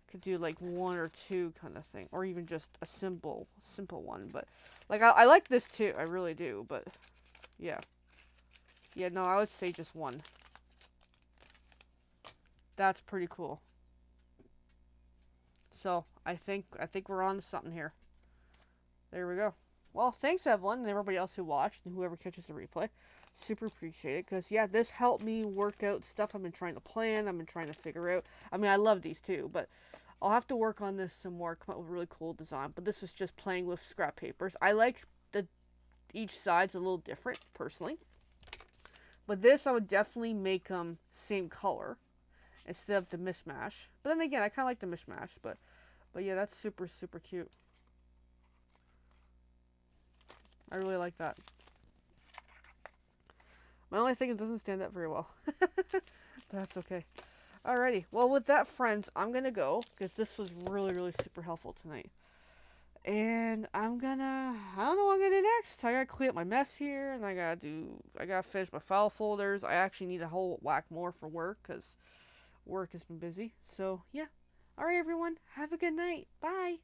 could do like 1 or 2 kind of thing. Or even just a simple one. But like I like this too. I really do. But yeah. Yeah, no, I would say just 1. That's pretty cool. So I think we're on to something here. There we go. Well, thanks everyone and everybody else who watched and whoever catches the replay. Super appreciate it because yeah, this helped me work out stuff I've been trying to plan. I've been trying to figure out. I mean, I love these too, but I'll have to work on this some more. Come up with a really cool design. But this was just playing with scrap papers. I like that each side's a little different personally. But this I would definitely make them same color instead of the mishmash. But then again, I kind of like the mishmash. But yeah, that's super cute. I really like that. My only thing is it doesn't stand up very well. But that's okay. Alrighty. Well, with that, friends, I'm going to go. Because this was really super helpful tonight. And I don't know what I'm going to do next. I got to clean up my mess here. And I got to finish my file folders. I actually need a whole whack more for work. Because work has been busy. So, yeah. Alright, everyone. Have a good night. Bye.